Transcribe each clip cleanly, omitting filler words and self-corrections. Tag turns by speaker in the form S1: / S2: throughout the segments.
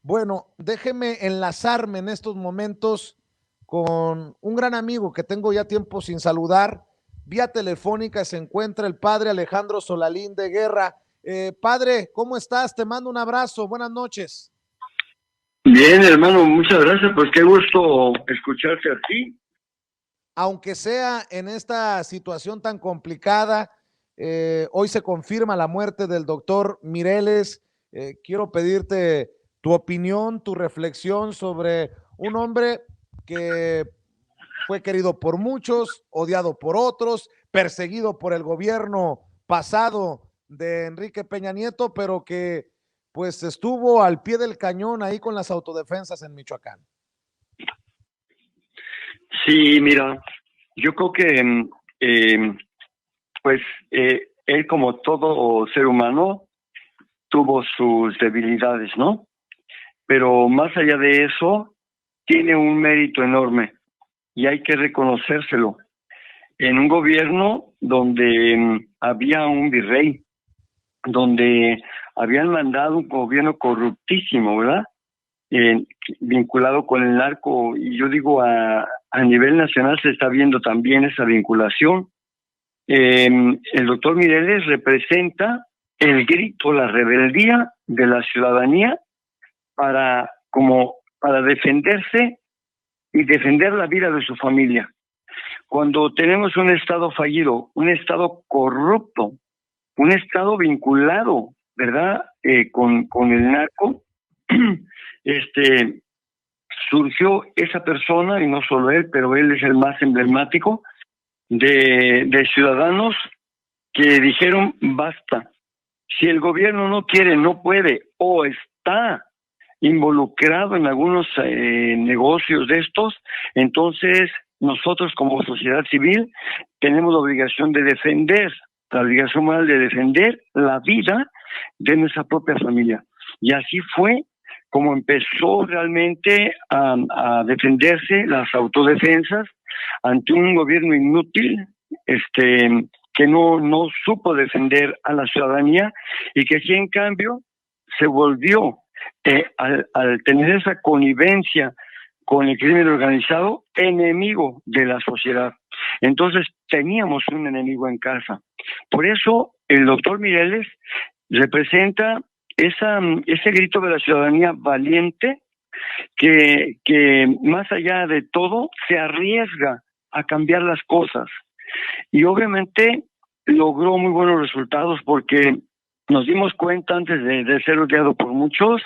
S1: Bueno, déjeme enlazarme en estos momentos con un gran amigo que tengo ya tiempo sin saludar. Vía telefónica se encuentra el padre Alejandro Solalín de Guerra. Padre, ¿cómo estás? Te mando un abrazo. Buenas noches.
S2: Bien, hermano, muchas gracias. Pues qué gusto escucharte así.
S1: Aunque sea en esta situación tan complicada, hoy se confirma la muerte del doctor Mireles. Quiero pedirte tu opinión, tu reflexión sobre un hombre que fue querido por muchos, odiado por otros, perseguido por el gobierno pasado de Enrique Peña Nieto, pero que pues estuvo al pie del cañón ahí con las autodefensas en Michoacán.
S2: Sí, mira, yo creo que, pues, él como todo ser humano tuvo sus debilidades, ¿no? Pero más allá de eso, tiene un mérito enorme y hay que reconocérselo. En un gobierno donde había un virrey, donde habían mandado un gobierno corruptísimo, ¿verdad? eh, Vinculado con el narco, y yo digo a nivel nacional se está viendo también esa vinculación. El doctor Mireles representa el grito, la rebeldía de la ciudadanía para defenderse y defender la vida de su familia. Cuando tenemos un Estado fallido, un Estado corrupto, un Estado vinculado, ¿verdad? Con el narco, este, surgió esa persona, y no solo él, pero él es el más emblemático, de ciudadanos que dijeron basta. Si el gobierno no quiere, no puede, o está involucrado en algunos negocios de estos, entonces nosotros como sociedad civil tenemos la obligación de defender, la obligación moral de defender la vida de nuestra propia familia. Y así fue como empezó realmente a defenderse las autodefensas ante un gobierno inútil, que no supo defender a la ciudadanía, y que sí en cambio se volvió, al tener esa connivencia con el crimen organizado, enemigo de la sociedad. Entonces teníamos un enemigo en casa. Por eso el doctor Mireles representa ese grito de la ciudadanía valiente que más allá de todo se arriesga a cambiar las cosas. Y obviamente logró muy buenos resultados porque nos dimos cuenta antes de ser odiado por muchos,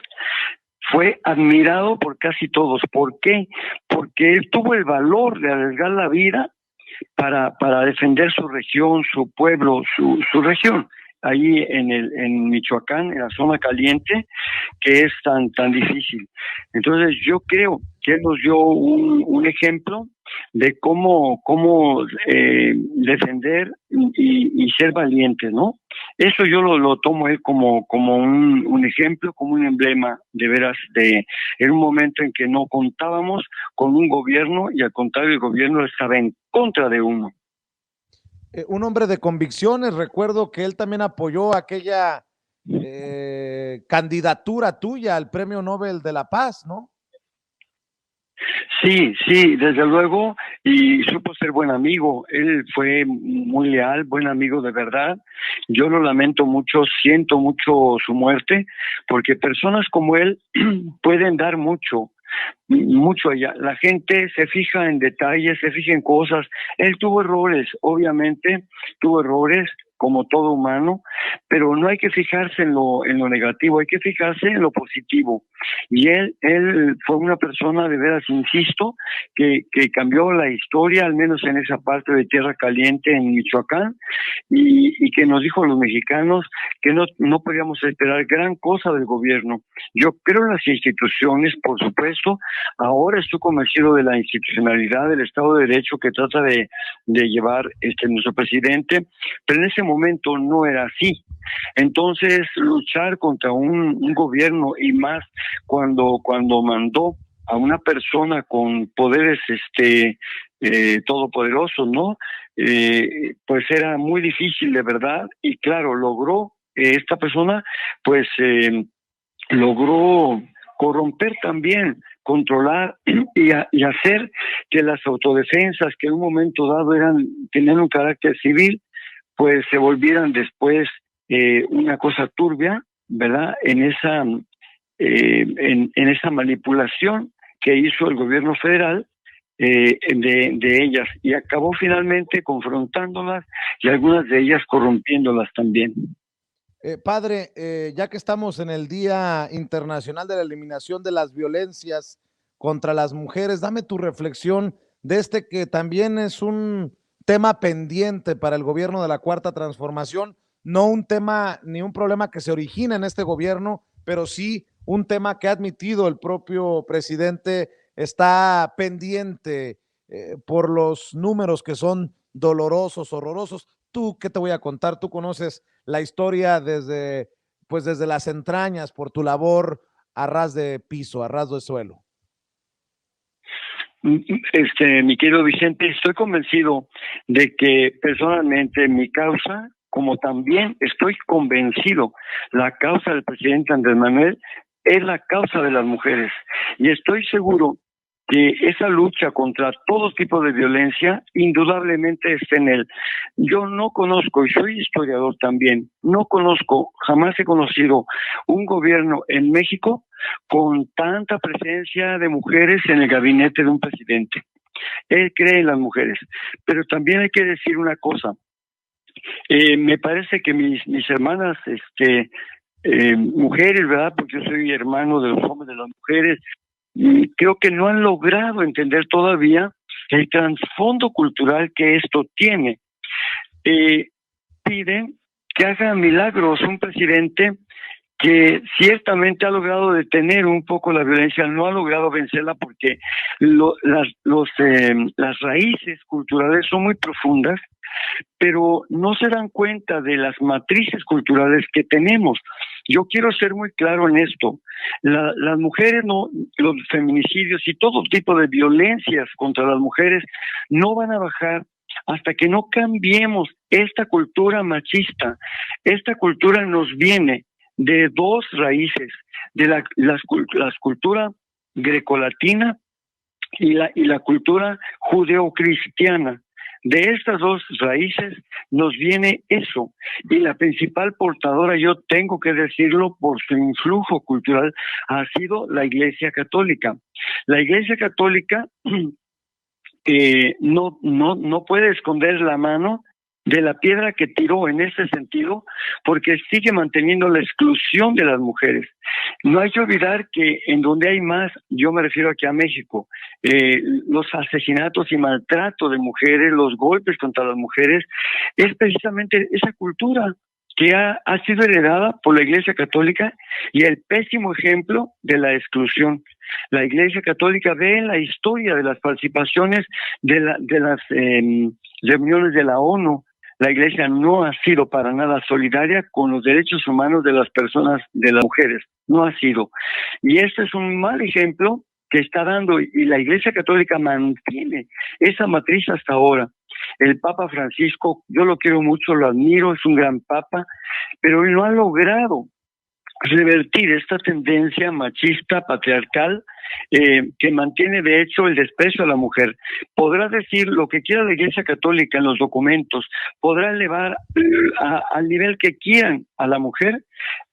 S2: fue admirado por casi todos. ¿Por qué? Porque él tuvo el valor de arriesgar la vida para defender su región, su pueblo, su región, ahí en Michoacán, en la zona caliente, que es tan difícil. Entonces yo creo que él nos dio un ejemplo de cómo defender y ser valientes, ¿no? Eso yo lo tomo él como un ejemplo, como un emblema de veras en un momento en que no contábamos con un gobierno, y al contrario el gobierno estaba en contra de uno.
S1: Un hombre de convicciones. Recuerdo que él también apoyó aquella candidatura tuya al Premio Nobel de la Paz, ¿no?
S2: Sí, sí, desde luego, y supo ser buen amigo. Él fue muy leal, buen amigo de verdad. Yo lo lamento mucho, siento mucho su muerte, porque personas como él pueden dar mucho, mucho allá. La gente se fija en detalles, se fija en cosas. Él tuvo errores, obviamente, tuvo errores como todo humano, pero no hay que fijarse en lo negativo, hay que fijarse en lo positivo. Y él fue una persona de veras, insisto, que cambió la historia, al menos en esa parte de Tierra Caliente, en Michoacán, y que nos dijo a los mexicanos que no podíamos esperar gran cosa del gobierno. Yo creo en las instituciones, por supuesto. Ahora estoy convencido de la institucionalidad del Estado de Derecho que trata de llevar nuestro presidente, pero en ese momento no era así. Entonces, luchar contra un gobierno, y más cuando mandó a una persona con poderes todopoderosos, ¿no? Pues era muy difícil de verdad, y claro, logró esta persona, pues logró corromper también, controlar y hacer que las autodefensas que en un momento dado tenían un carácter civil, pues se volvieran después una cosa turbia, ¿verdad? En esa manipulación que hizo el gobierno federal de ellas, y acabó finalmente confrontándolas y algunas de ellas corrompiéndolas también.
S1: Padre, ya que estamos en el Día Internacional de la Eliminación de las Violencias contra las Mujeres, dame tu reflexión de este que también es un tema pendiente para el gobierno de la Cuarta Transformación, no un tema ni un problema que se origina en este gobierno, pero sí un tema que ha admitido el propio presidente está pendiente por los números que son dolorosos, horrorosos. ¿Tú qué te voy a contar? Tú conoces la historia desde las entrañas por tu labor a ras de piso, a ras de suelo.
S2: Mi querido Vicente, estoy convencido de que personalmente mi causa, como también estoy convencido, la causa del presidente Andrés Manuel es la causa de las mujeres. Y estoy seguro que esa lucha contra todo tipo de violencia indudablemente está en él. Yo no conozco, y soy historiador también, no conozco, jamás he conocido un gobierno en México con tanta presencia de mujeres en el gabinete de un presidente. Él cree en las mujeres, pero también hay que decir una cosa. Me parece que mis hermanas, mujeres, ¿verdad? Porque yo soy hermano de los hombres, de las mujeres, creo que no han logrado entender todavía el trasfondo cultural que esto tiene. Piden que haga milagros un presidente que ciertamente ha logrado detener un poco la violencia, no ha logrado vencerla porque las raíces culturales son muy profundas, pero no se dan cuenta de las matrices culturales que tenemos. Yo quiero ser muy claro en esto. Las mujeres, los feminicidios y todo tipo de violencias contra las mujeres no van a bajar hasta que no cambiemos esta cultura machista. Esta cultura nos viene de dos raíces, de la cultura grecolatina y la cultura judeocristiana. De estas dos raíces nos viene eso, y la principal portadora, yo tengo que decirlo por su influjo cultural, ha sido la Iglesia Católica. La Iglesia Católica no puede esconder la mano de la piedra que tiró en ese sentido, porque sigue manteniendo la exclusión de las mujeres. No hay que olvidar que en donde hay más, yo me refiero aquí a México, los asesinatos y maltrato de mujeres, los golpes contra las mujeres, es precisamente esa cultura que ha sido heredada por la Iglesia Católica y el pésimo ejemplo de la exclusión. La Iglesia Católica ve en la historia de las participaciones de las reuniones de la ONU. La Iglesia no ha sido para nada solidaria con los derechos humanos de las personas, de las mujeres. No ha sido. Y este es un mal ejemplo que está dando, y la Iglesia Católica mantiene esa matriz hasta ahora. El Papa Francisco, yo lo quiero mucho, lo admiro, es un gran papa, pero él no ha logrado revertir esta tendencia machista, patriarcal, que mantiene de hecho el desprecio a la mujer. Podrá decir lo que quiera la Iglesia Católica en los documentos, podrá elevar al nivel que quieran a la mujer,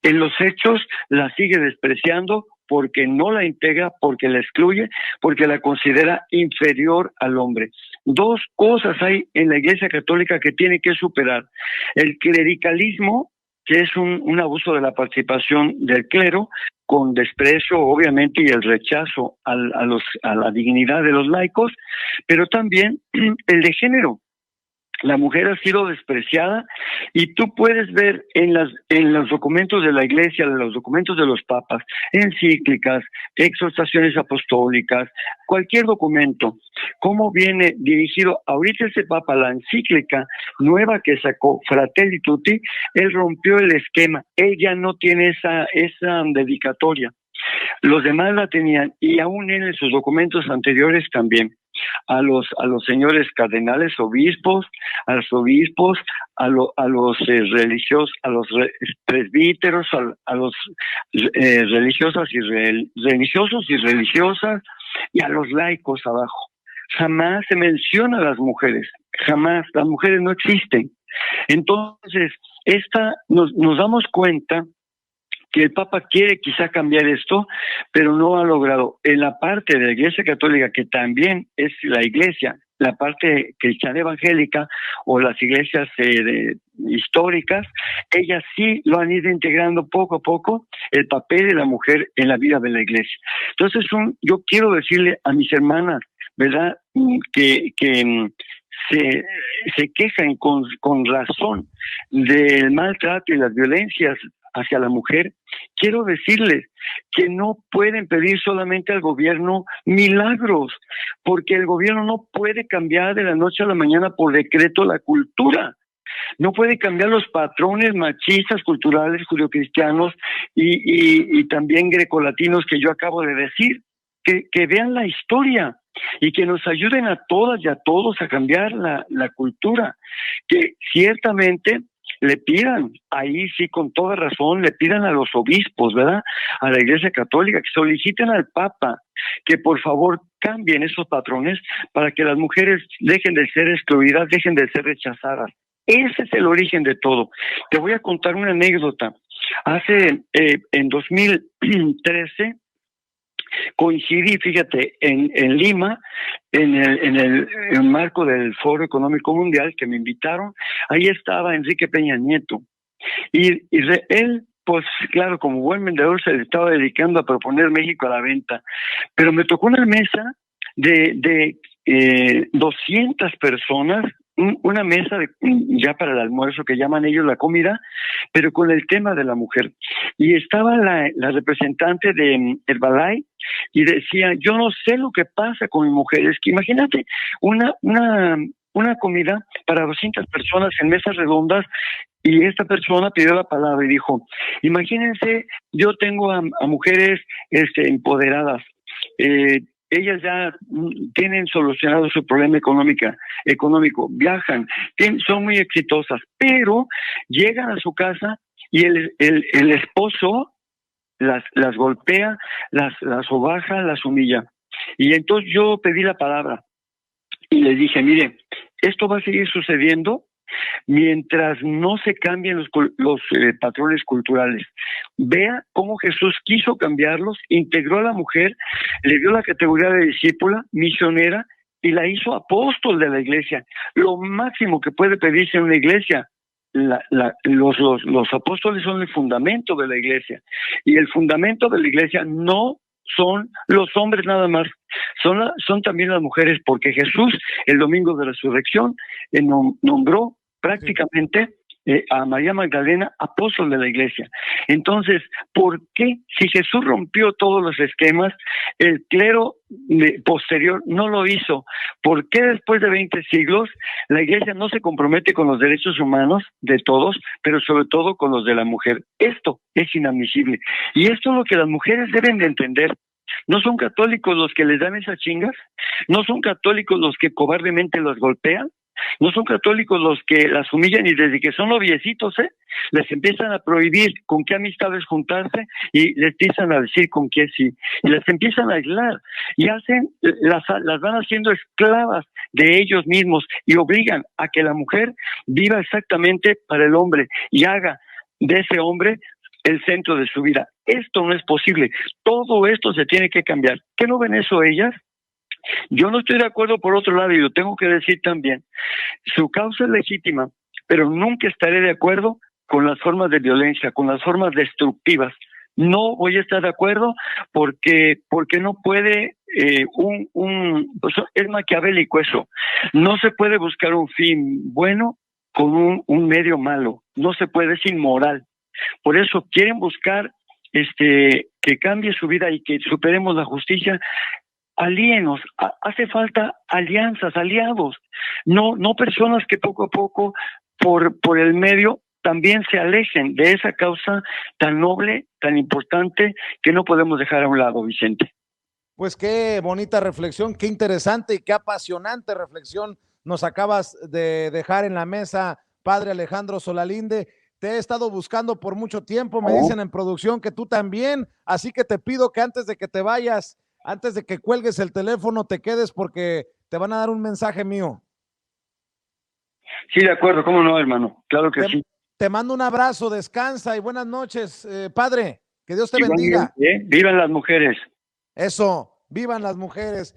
S2: en los hechos la sigue despreciando porque no la integra, porque la excluye, porque la considera inferior al hombre. Dos cosas hay en la Iglesia Católica que tiene que superar: el clericalismo, que es un abuso de la participación del clero, con desprecio, obviamente, y el rechazo a la dignidad de los laicos, pero también el de género. La mujer ha sido despreciada, y tú puedes ver en los documentos de la Iglesia, en los documentos de los papas, encíclicas, exhortaciones apostólicas, cualquier documento, cómo viene dirigido. Ahorita ese papa, la encíclica nueva que sacó, Fratelli Tutti, él rompió el esquema, él ya no tiene esa dedicatoria. Los demás la tenían, y aún en sus documentos anteriores también. A los señores cardenales, obispos, a los obispos, a los religiosos, a los presbíteros, a los religiosos y religiosas, y a los laicos abajo. Jamás se menciona a las mujeres, jamás. Las mujeres no existen. Entonces, nos damos cuenta que el Papa quiere quizá cambiar esto, pero no ha logrado. En la parte de la Iglesia Católica, que también es la Iglesia, la parte cristiana evangélica o las iglesias históricas, ellas sí lo han ido integrando poco a poco el papel de la mujer en la vida de la Iglesia. Entonces, yo quiero decirle a mis hermanas, ¿verdad?, que se quejan con razón del maltrato y las violencias hacia la mujer. Quiero decirles que no pueden pedir solamente al gobierno milagros, porque el gobierno no puede cambiar de la noche a la mañana por decreto la cultura. No puede cambiar los patrones machistas culturales judeocristianos y también grecolatinos que yo acabo de decir. Que vean la historia y que nos ayuden a todas y a todos a cambiar la cultura. Que ciertamente le pidan, ahí sí con toda razón, le pidan a los obispos, ¿verdad?, a la Iglesia Católica, que soliciten al Papa que por favor cambien esos patrones para que las mujeres dejen de ser excluidas, dejen de ser rechazadas. Ese es el origen de todo. Te voy a contar una anécdota. En 2013 coincidí, fíjate, en Lima, en el marco del Foro Económico Mundial, que me invitaron. Ahí estaba Enrique Peña Nieto. Y él, pues claro, como buen vendedor, se le estaba dedicando a proponer México a la venta. Pero me tocó una mesa de 200 personas, una mesa ya para el almuerzo, que llaman ellos la comida, pero con el tema de la mujer. Y estaba la representante de Herbalife y decía, yo no sé lo que pasa con mi mujer. Es que imagínate una comida para 200 personas en mesas redondas, y esta persona pidió la palabra y dijo, imagínense, yo tengo a mujeres empoderadas, ellas ya tienen solucionado su problema económico, viajan, son muy exitosas, pero llegan a su casa y el esposo las golpea, las sobaja, las humilla. Y entonces yo pedí la palabra y les dije, mire, esto va a seguir sucediendo mientras no se cambien los patrones culturales. Vea cómo Jesús quiso cambiarlos, integró a la mujer, le dio la categoría de discípula, misionera, y la hizo apóstol de la iglesia. Lo máximo que puede pedirse en una iglesia. Los apóstoles son el fundamento de la iglesia, y el fundamento de la iglesia no son los hombres nada más, son también las mujeres, porque Jesús el domingo de resurrección nombró prácticamente a María Magdalena apóstol de la iglesia. Entonces, ¿por qué, si Jesús rompió todos los esquemas, el clero posterior no lo hizo? ¿Por qué después de 20 siglos la iglesia no se compromete con los derechos humanos de todos, pero sobre todo con los de la mujer? Esto es inadmisible. Y esto es lo que las mujeres deben de entender. No son católicos los que les dan esas chingas, no son católicos los que cobardemente los golpean, no son católicos los que las humillan y desde que son noviecitos, les empiezan a prohibir con qué amistades juntarse y les empiezan a decir con qué sí, y las empiezan a aislar y las van haciendo esclavas de ellos mismos y obligan a que la mujer viva exactamente para el hombre y haga de ese hombre el centro de su vida. Esto no es posible. Todo esto se tiene que cambiar. ¿Qué no ven eso ellas? Yo no estoy de acuerdo por otro lado, y lo tengo que decir también. Su causa es legítima, pero nunca estaré de acuerdo con las formas de violencia, con las formas destructivas. No voy a estar de acuerdo porque no puede, pues es maquiavélico eso. No se puede buscar un fin bueno con un medio malo. No se puede, es inmoral. Por eso quieren buscar que cambie su vida y que superemos la justicia. Alíenos, hace falta alianzas, aliados, no personas que poco a poco por el medio también se alejen de esa causa tan noble, tan importante, que no podemos dejar a un lado, Vicente.
S1: Pues qué bonita reflexión, qué interesante y qué apasionante reflexión nos acabas de dejar en la mesa, padre Alejandro Solalinde. Te he estado buscando por mucho tiempo, me dicen en producción que tú también, así que te pido que antes de que te vayas, antes de que cuelgues el teléfono, te quedes porque te van a dar un mensaje mío.
S2: Sí, de acuerdo, cómo no, hermano, claro que sí.
S1: Te mando un abrazo, descansa y buenas noches, padre, que Dios te
S2: Igualmente,
S1: bendiga.
S2: ¿eh? Vivan las mujeres.
S1: Eso, vivan las mujeres.